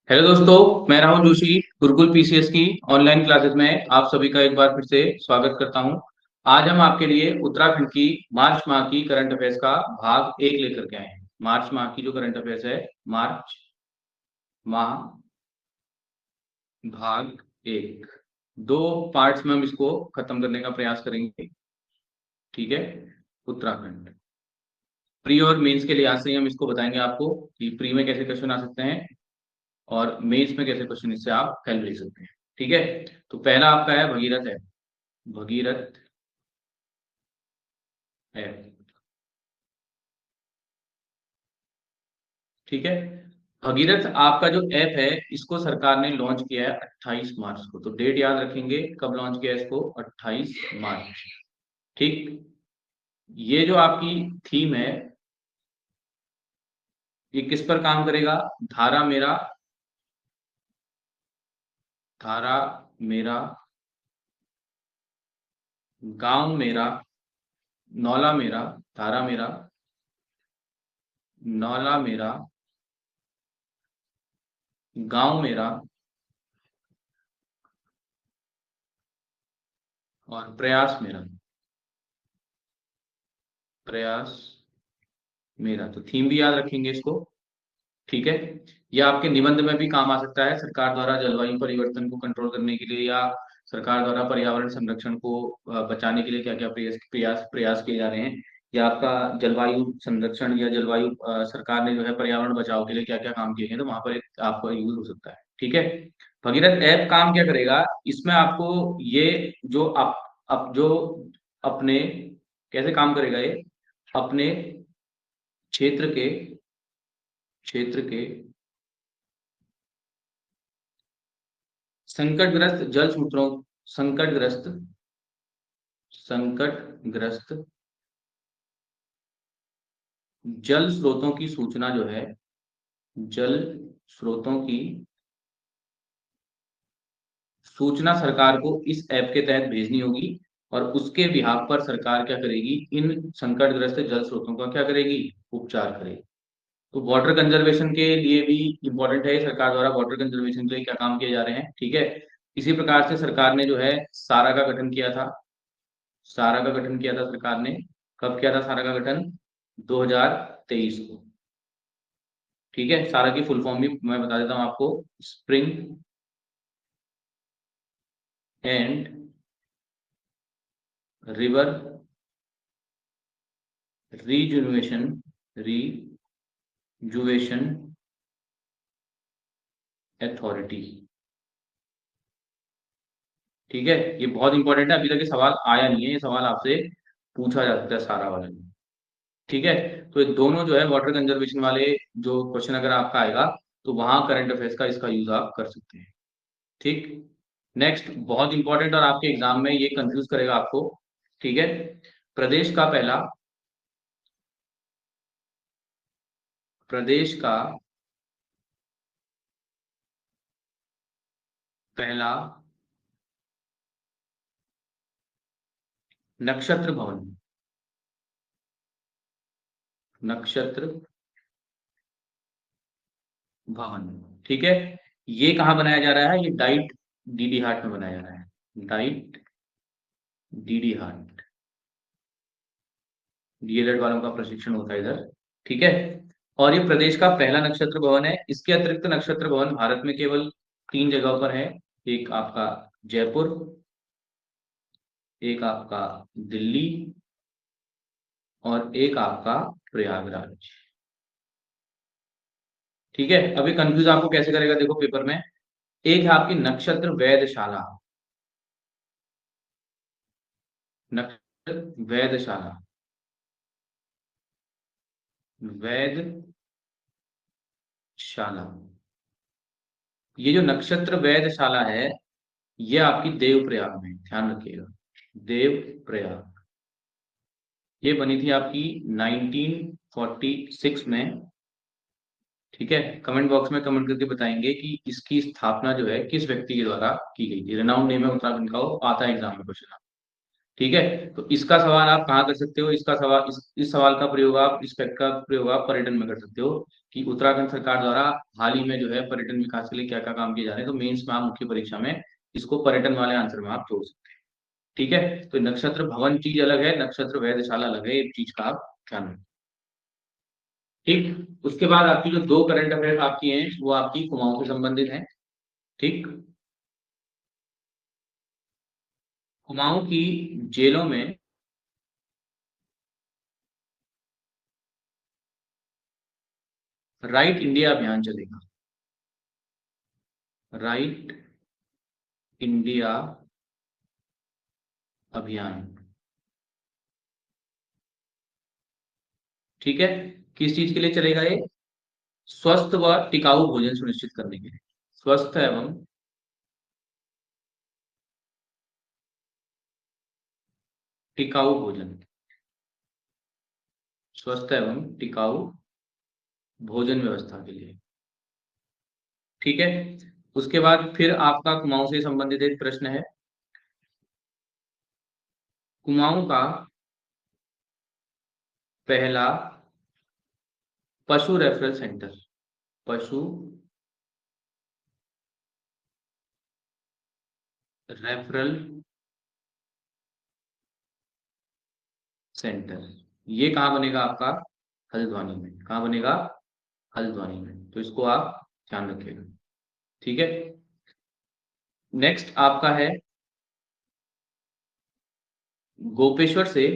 Hello दोस्तों, मैं Rahul Joshi Gurukul PCS की ऑनलाइन क्लासेस में आप सभी का एक बार फिर से स्वागत करता हूं। आज हम आपके लिए उत्तराखंड की मार्च माह की करंट अफेयर्स का भाग एक लेकर के आए हैं। मार्च माह की जो करंट अफेयर्स है, मार्च माह भाग एक, दो पार्ट्स में हम इसको खत्म करने का प्रयास करेंगे। ठीक है। उत्तराखंड प्री और मेंस के लिहाज से ही हम इसको बताएंगे आपको कि प्री में कैसे क्वेश्चन आ सकते हैं और मेंस में कैसे क्वेश्चन इससे आप हेल्प ले सकते हैं। ठीक है। तो पहला आपका है भगीरथ है। भगीरथ है। ठीक है। भगीरथ आपका जो ऐप है, इसको सरकार ने लॉन्च किया है 28 मार्च को। तो डेट याद रखेंगे कब लॉन्च किया है इसको, 28 मार्च। ठीक। ये जो आपकी थीम है, ये किस पर काम करेगा? धारा मेरा, धारा मेरा, गांव मेरा, नौला मेरा, धारा मेरा, नौला मेरा, गांव मेरा और प्रयास मेरा। प्रयास मेरा, तो थीम भी याद रखेंगे इसको। ठीक है। ये आपके निबंध में भी काम आ सकता है। सरकार द्वारा जलवायु परिवर्तन को कंट्रोल करने के लिए या सरकार द्वारा पर्यावरण संरक्षण को बचाने के लिए क्या क्या प्रयास प्रयास प्रयास किए जा रहे हैं, या आपका जलवायु संरक्षण या जलवायु सरकार ने जो है पर्यावरण बचाव के लिए क्या क्या काम किए हैं, तो वहां पर एक आपका यूज हो सकता है। ठीक है। भगीरथ ऐप काम क्या करेगा? इसमें आपको ये जो आप जो अपने कैसे काम करेगा ये, अपने क्षेत्र के क्षेत्र के संकटग्रस्त जल स्रोतों, संकटग्रस्त संकटग्रस्त जल स्रोतों की सूचना जो है, जल स्रोतों की सूचना सरकार को इस ऐप के तहत भेजनी होगी। और उसके बिहाफ पर सरकार क्या करेगी? इन संकटग्रस्त जल स्रोतों का क्या करेगी? उपचार करेगी। तो वाटर कंजर्वेशन के लिए भी इंपॉर्टेंट है, सरकार द्वारा वाटर कंजर्वेशन के लिए क्या काम किए जा रहे हैं। ठीक है। इसी प्रकार से सरकार ने जो है सारा का गठन किया था। सारा का गठन किया था सरकार ने। कब किया था सारा का गठन? 2023 को। ठीक है। सारा की फुल फॉर्म भी मैं बता देता हूं आपको। Spring and river rejuvenation rejuvenation authority. ठीक है। ये बहुत इंपॉर्टेंट है, अभी तक ये सवाल आया नहीं है, ये सवाल आपसे पूछा जा सकता है सारा वाला। ठीक है। तो ये दोनों जो है वाटर कंजर्वेशन वाले जो क्वेश्चन अगर आपका आएगा, तो वहां करंट अफेयर्स का इसका यूज आप कर सकते हैं। ठीक। नेक्स्ट बहुत इंपॉर्टेंट और आपके एग्जाम में ये कंफ्यूज करेगा आपको। ठीक है। प्रदेश का पहला प्रदेश का पहला नक्षत्र भवन, नक्षत्र भवन। ठीक है। ये कहाँ बनाया जा रहा है? ये डाइट डीडी हाट में बनाया जा रहा है। डाइट डीडी हाट, डीएलएड वालों का प्रशिक्षण होता है इधर। ठीक है। और ये प्रदेश का पहला नक्षत्र भवन है। इसके अतिरिक्त नक्षत्र भवन भारत में केवल तीन जगहों पर है। एक आपका जयपुर, एक आपका दिल्ली और एक आपका प्रयागराज। ठीक है। अभी कंफ्यूज आपको कैसे करेगा, देखो पेपर में। एक है आपकी नक्षत्र वेधशाला, नक्षत्र वेधशाला, वेधशाला। ये जो नक्षत्र वेधशाला है, ये आपकी देवप्रयाग में, ध्यान रखिएगा। देवप्रयाग। ये बनी थी आपकी 1946 में। ठीक है। कमेंट बॉक्स में कमेंट करके बताएंगे कि इसकी स्थापना जो है किस व्यक्ति के द्वारा की गई थी। रेनाउंड नेम है उत्तराखंड का, वो आता है एग्जाम में क्वेश्चन। ठीक है, तो इसका सवाल आप कहाँ कर सकते हो, इसका सवाल इस सवाल का प्रयोग आप, इस फैक्ट का प्रयोग आप पर्यटन में कर सकते हो कि उत्तराखंड सरकार द्वारा हाल ही में जो है पर्यटन विकास के लिए क्या क्या काम किए जा रहे हैं। तो मेंस में आप, मुख्य परीक्षा में इसको पर्यटन वाले आंसर में आप जोड़ सकते हैं। ठीक है, तो नक्षत्र भवन चीज अलग है, नक्षत्र वेधशाला अलग है, एक चीज का आप ध्यान रखें। ठीक, उसके बाद आपकी जो दो करंट अफेयर आपकी हैं वो आपकी कुमाऊं से संबंधित हैं। ठीक, कुमाऊं की जेलों में राइट इंडिया अभियान चलेगा। राइट इंडिया अभियान, ठीक है, किस चीज के लिए चलेगा ये? स्वस्थ व टिकाऊ भोजन सुनिश्चित करने के लिए। स्वस्थ एवं टिकाऊ भोजन, स्वस्थ एवं टिकाऊ भोजन व्यवस्था के लिए। ठीक है, उसके बाद फिर आपका कुमाऊं से संबंधित एक प्रश्न है। कुमाऊं का पहला पशु रेफरल सेंटर, पशु रेफरल सेंटर, ये कहाँ बनेगा आपका? हल्द्वानी में। कहाँ बनेगा? हल्द्वानी में, तो इसको आप ध्यान रखिएगा। ठीक है, नेक्स्ट आपका है गोपेश्वर से,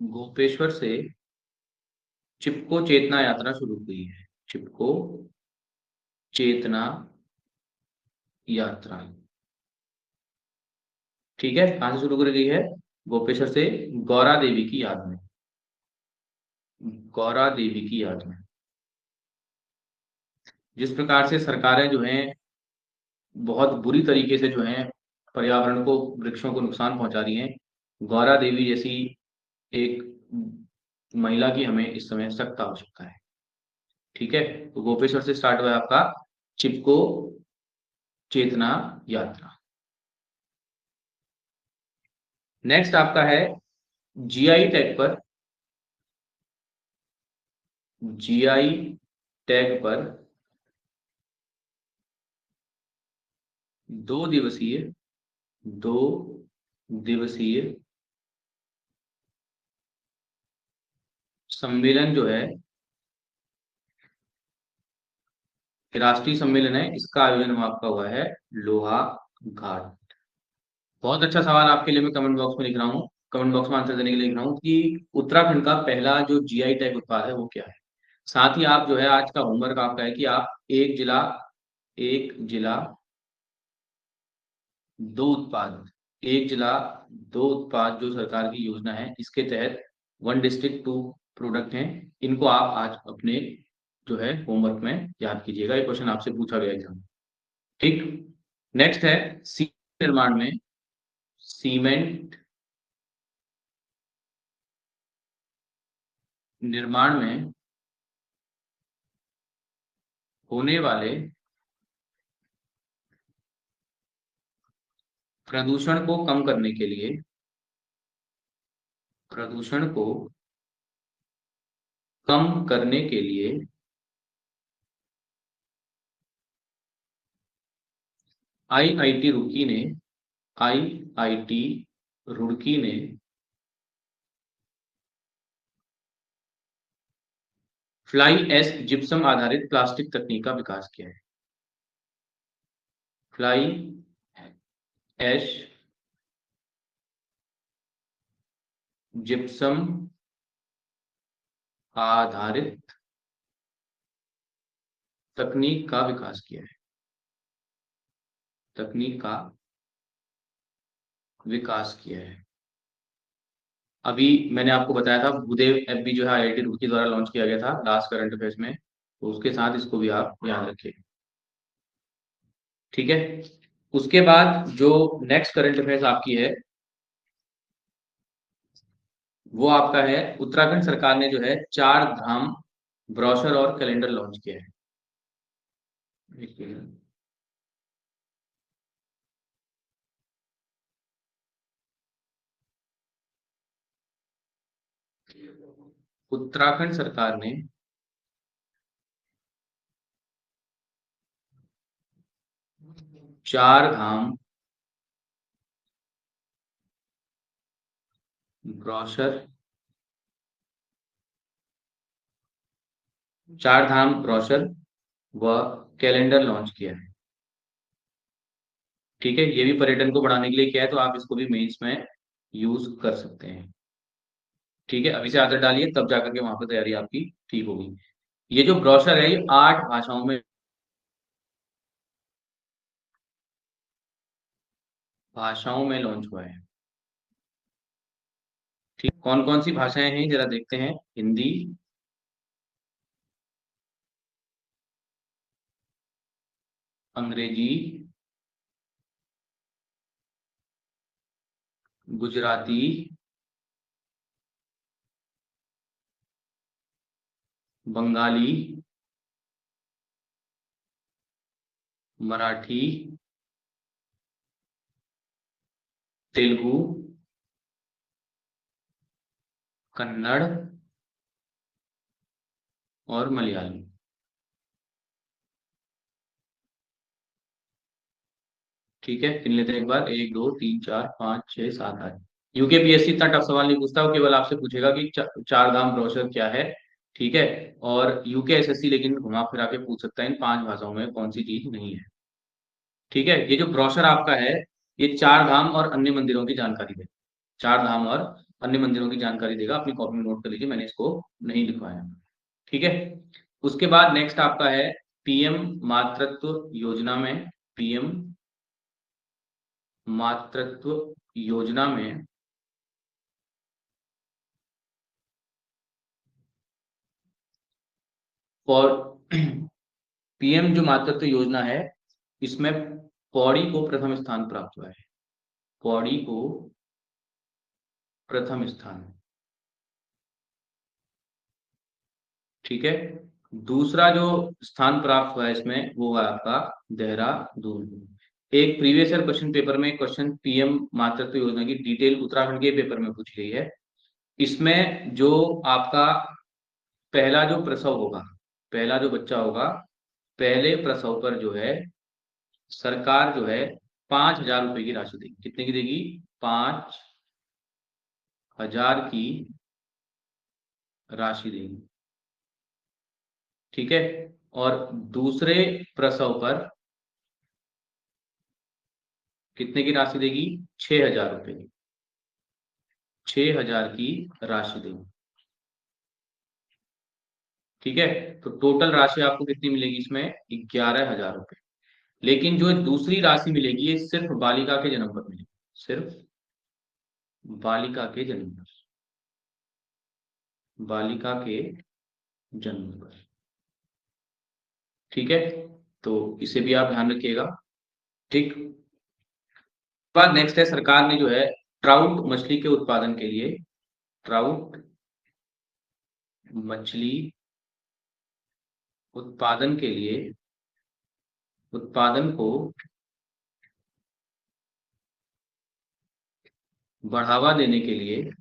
गोपेश्वर से चिपको चेतना यात्रा शुरू हुई है। चिपको चेतना यात्रा, ठीक है, कहां से शुरू करी गई है? गोपेश्वर से, गौरा देवी की याद में, गौरा देवी की याद में। जिस प्रकार से सरकारें जो हैं बहुत बुरी तरीके से जो है पर्यावरण को, वृक्षों को नुकसान पहुंचा रही हैं, गौरा देवी जैसी एक महिला की हमें इस समय सख्त आवश्यकता है। ठीक है, तो गोपेश्वर से स्टार्ट हुआ है आपका चिपको चेतना यात्रा। नेक्स्ट आपका है जीआई टैग पर, जीआई टैग पर 2 दिवसीय, 2 दिवसीय सम्मेलन जो है, राष्ट्रीय सम्मेलन है, इसका आयोजन आपका हुआ है लोहा घाट। बहुत अच्छा सवाल आपके लिए मैं कमेंट बॉक्स में लिख रहा हूँ, कमेंट बॉक्स में आंसर देने के लिए लिख रहा हूँ कि उत्तराखंड का पहला जो जीआई टैग उत्पाद है वो क्या है। साथ ही आप जो है आज का होमवर्क आपका है कि आप एक जिला दो उत्पाद, एक जिला दो उत्पाद जो सरकार की योजना है, इसके तहत वन डिस्ट्रिक्ट टू प्रोडक्ट हैं, इनको आप आज अपने जो है होमवर्क में याद कीजिएगा। ये क्वेश्चन आपसे पूछा गया एग्जाम। ठीक, नेक्स्ट है सीमेंट निर्माण में, सीमेंट निर्माण में होने वाले प्रदूषण को कम करने के लिए, प्रदूषण को कम करने के लिए आईआईटी रुड़की ने, आईआईटी रुड़की ने फ्लाई एश जिप्सम आधारित प्लास्टिक तकनीक का विकास किया है। फ्लाई एश जिप्सम आधारित तकनीक का विकास किया है, तकनीक का विकास किया है। अभी मैंने आपको बताया था भूदेव ऐप भी जो है आईआईटी रुड़की द्वारा लॉन्च किया गया था लास्ट करंट अफेयर्स में, तो उसके साथ इसको भी आप याद रखिए। ठीक है, उसके बाद जो नेक्स्ट करंट अफेयर्स आपकी है वो आपका है उत्तराखंड सरकार ने जो है 4 धाम ब्रोशर और कैलेंडर लॉन्च किया है। एक मिनट। उत्तराखंड सरकार ने चार धाम ब्रोशर, चार धाम ब्रोशर व कैलेंडर लॉन्च किया है। ठीक है, ये भी पर्यटन को बढ़ाने के लिए किया है, तो आप इसको भी मेंस में यूज कर सकते हैं। ठीक है, अभी से आदत डालिए, तब जाकर के वहां पर तैयारी आपकी ठीक होगी। ये जो ब्रोशर है ये 8 भाषाओं में लॉन्च हुआ है। ठीक, कौन कौन सी भाषाएं हैं जरा देखते हैं। हिंदी, अंग्रेजी, गुजराती, बंगाली, मराठी, तेलुगु, कन्नड़ और मलयालम। ठीक है, गिन लेते हैं एक बार, 1 2 3 4 5 6 7 8। यूकेपीएससी इतना टफ सवाल नहीं पूछता, वो केवल आपसे पूछेगा कि चार धाम ब्रोशर क्या है। ठीक है, और यूकेएसएससी लेकिन घुमा फिरा के पूछ सकता है इन 5 भाषाओं में कौन सी चीज नहीं है। ठीक है, ये जो ब्रोशर आपका है ये चार धाम और अन्य मंदिरों की जानकारी देगा। चार धाम और अन्य मंदिरों की जानकारी देगा, अपनी कॉपी में नोट कर लीजिए, मैंने इसको नहीं लिखवाया। ठीक है, उसके बाद नेक्स्ट आपका है पीएम मातृत्व योजना में, पीएम मातृत्व योजना में और पीएम जो मातृत्व योजना है इसमें पौड़ी को प्रथम स्थान प्राप्त हुआ है। पौड़ी को प्रथम स्थान। ठीक है, दूसरा जो स्थान प्राप्त हुआ है इसमें वो है आपका देहरादून। एक प्रीवियस ईयर क्वेश्चन पेपर में क्वेश्चन पीएम मातृत्व योजना की डिटेल उत्तराखंड के पेपर में पूछी गई है। इसमें जो आपका पहला जो प्रसव होगा, पहला जो बच्चा होगा, पहले प्रसव पर जो है सरकार जो है 5,000 रुपए की राशि देगी। कितने की देगी? 5,000 की राशि देगी। ठीक है, और दूसरे प्रसव पर कितने की राशि देगी? 6,000 रुपए की। 6,000 की राशि देगी। ठीक है, तो टोटल राशि आपको कितनी मिलेगी इसमें? 11,000 रुपए। लेकिन जो दूसरी राशि मिलेगी ये सिर्फ बालिका के जन्म पर मिलेगी, सिर्फ बालिका के जन्म पर, बालिका के जन्म पर। ठीक है, तो इसे भी आप ध्यान रखिएगा। ठीक, बाद नेक्स्ट है सरकार ने जो है ट्राउट मछली के उत्पादन के लिए, ट्राउट मछली उत्पादन के लिए, उत्पादन को बढ़ावा देने के लिए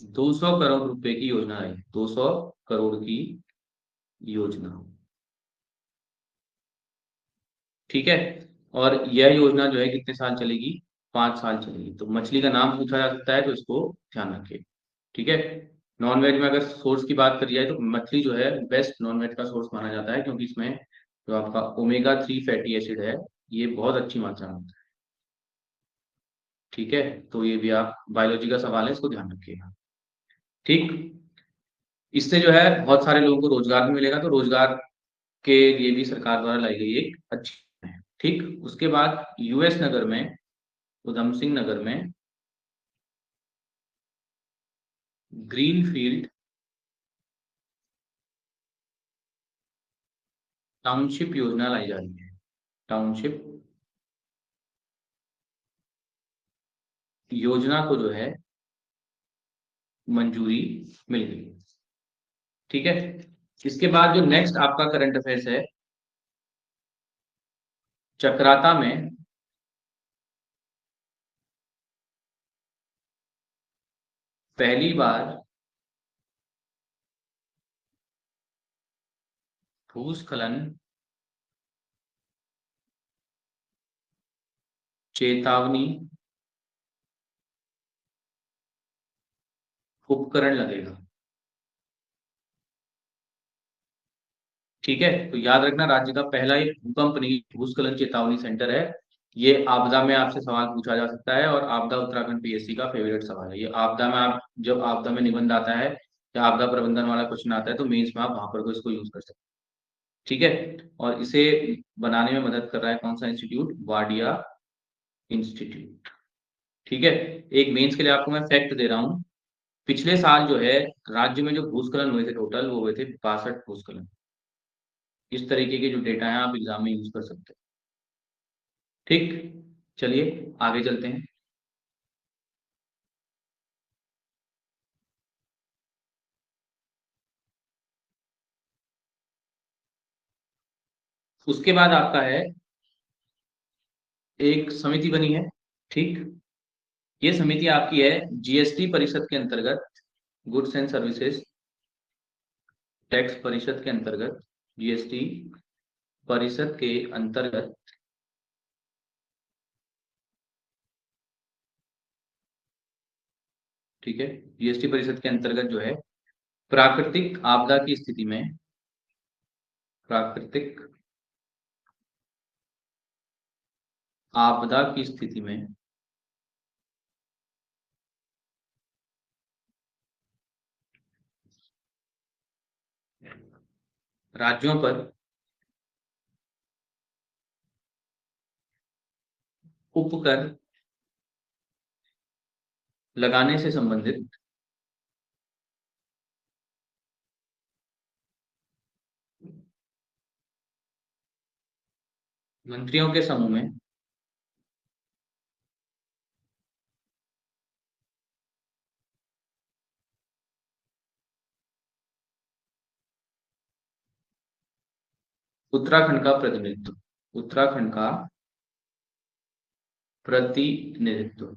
200 करोड़ रुपए की योजना है। 200 करोड़ की योजना। ठीक है, और यह योजना जो है कितने साल चलेगी? 5 साल चलेगी। तो मछली का नाम पूछा जा सकता है, तो इसको ध्यान रखिए। ठीक है, नॉनवेज में अगर सोर्स की बात करी जाए तो मछली जो है बेस्ट नॉनवेज का सोर्स माना जाता है, क्योंकि इसमें जो आपका ओमेगा 3 फैटी एसिड है ये बहुत अच्छी मात्रा में होता है। ठीक है, तो ये भी आप बायोलॉजी का सवाल है, इसको ध्यान रखिएगा। ठीक, इससे जो है बहुत सारे लोगों को रोजगार भी मिलेगा, तो रोजगार के लिए भी सरकार द्वारा लाई गई एक अच्छी है। ठीक, उसके बाद यूएस नगर में, उधम सिंह नगर में ग्रीनफील्ड टाउनशिप योजना लाई जा रही है। टाउनशिप योजना को जो है मंजूरी मिल गई। ठीक है, इसके बाद जो नेक्स्ट आपका करंट अफेयर्स है, चक्राता में पहली बार भूस्खलन चेतावनी उपकरण लगेगा। ठीक है, तो याद रखना राज्य का पहला ये भूकंप नहीं भूस्खलन चेतावनी सेंटर है। ये आपदा में आपसे सवाल पूछा जा सकता है और आपदा उत्तराखंड पीएससी का फेवरेट सवाल है। ये आपदा में आप जब आपदा में निबंध आता है या आपदा प्रबंधन वाला क्वेश्चन आता है तो मेंस में आप वहां पर को इसको यूज कर सकते हैं। ठीक है, और इसे बनाने में मदद कर रहा है कौन सा इंस्टीट्यूट? वाडिया इंस्टीट्यूट। ठीक है, एक मेंस के लिए आपको मैं फैक्ट दे रहा हूँ। पिछले साल जो है राज्य में जो भूस्खलन हुए थे टोटल वो हुए थे 62 भूस्खलन। इस तरीके के जो डेटा है आप एग्जाम में यूज कर सकते हैं। ठीक, चलिए आगे चलते हैं। उसके बाद आपका है एक समिति बनी है। ठीक, ये समिति आपकी है जीएसटी परिषद के अंतर्गत, गुड्स एंड सर्विसेज टैक्स परिषद के अंतर्गत, जीएसटी परिषद के अंतर्गत। ठीक है, जीएसटी परिषद के अंतर्गत जो है प्राकृतिक आपदा की स्थिति में, प्राकृतिक आपदा की स्थिति में राज्यों पर उपकर लगाने से संबंधित मंत्रियों के समूह में उत्तराखंड का प्रतिनिधित्व, उत्तराखंड का प्रतिनिधित्व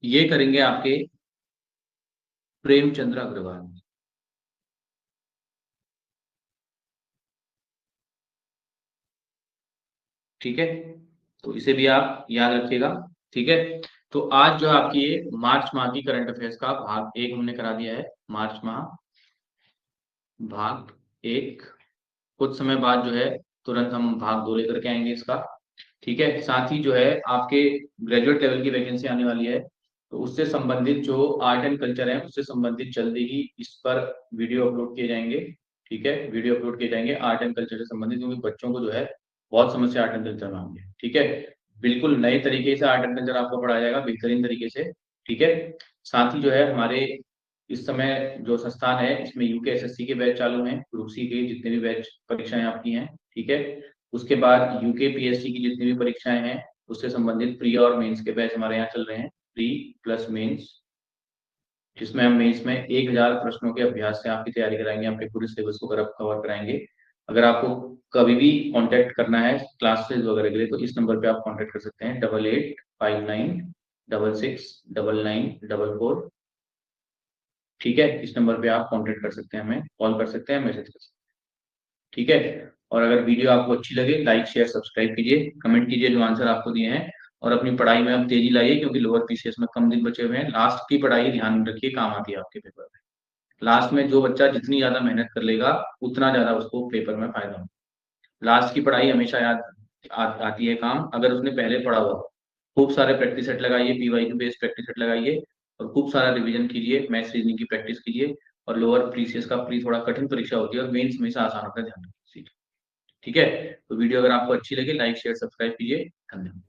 ये करेंगे आपके प्रेमचंद्र अग्रवाल। ठीक है, तो इसे भी आप याद रखिएगा। ठीक है, तो आज जो आपकी ये मार्च माह की करंट अफेयर्स का भाग एक हमने करा दिया है। मार्च माह भाग एक, कुछ समय बाद जो है तुरंत हम भाग दो लेकर के आएंगे इसका। ठीक है, साथ ही जो है आपके ग्रेजुएट लेवल की वैकेंसी आने वाली है, तो उससे संबंधित जो आर्ट एंड कल्चर है उससे संबंधित जल्दी ही इस पर वीडियो अपलोड किए जाएंगे। ठीक है, वीडियो अपलोड किए जाएंगे आर्ट एंड कल्चर से संबंधित, क्योंकि बच्चों को जो है बहुत समस्या आर्ट एंड कल्चर में आएंगे। ठीक है, बिल्कुल नए तरीके से आर्ट एंड कल्चर आपको पढ़ाया जाएगा बेहतरीन तरीके से। ठीक है, साथ ही जो है हमारे इस समय जो संस्थान है इसमें यूकेएसएससी के बैच चालू हैं, ग्रुप सी के जितने भी बैच परीक्षाएं आपकी हैं। ठीक है, उसके बाद यूके पीएससी की जितनी भी परीक्षाएं हैं उससे संबंधित प्री और मेंस के बैच हमारे यहाँ चल रहे हैं, प्री प्लस मेंस, जिसमें हम मेंस में 1000 प्रश्नों के अभ्यास से आपकी तैयारी कराएंगे, आपके पूरे सिलेबस को कवर कराएंगे। अगर आपको कभी भी कांटेक्ट करना है क्लासेस वगैरह के लिए तो इस नंबर पे आप कांटेक्ट कर सकते हैं 8859669944। ठीक है, इस नंबर पे आप कांटेक्ट कर सकते हैं, हमें कॉल कर सकते हैं, मैसेज कर सकते हैं। ठीक है, और अगर वीडियो आपको अच्छी लगे लाइक शेयर सब्सक्राइब कीजिए, कमेंट कीजिए जो आंसर आपको दिए हैं, और अपनी पढ़ाई में अब तेजी लाइए क्योंकि लोअर पीसीएस में कम दिन बचे हुए हैं। लास्ट की पढ़ाई ध्यान रखिए, काम आती है आपके पेपर में। लास्ट में जो बच्चा जितनी ज्यादा मेहनत कर लेगा उतना ज्यादा उसको पेपर में फायदा होगा। लास्ट की पढ़ाई हमेशा याद आती है काम, अगर उसने पहले पढ़ा हुआ। खूब सारे प्रैक्टिस सेट लगाइए, पीवाईक्यू बेस्ड प्रैक्टिस सेट लगाइए, और खूब सारा रिवीजन कीजिए, मैथ्स रीजनिंग की प्रैक्टिस कीजिए। और लोअर पीसीएस का प्री थोड़ा कठिन परीक्षा होती है और मेंस हमेशा आसान होता है, ध्यान रखिए। ठीक है, तो वीडियो अगर आपको अच्छी लगे लाइक शेयर सब्सक्राइब कीजिए। धन्यवाद।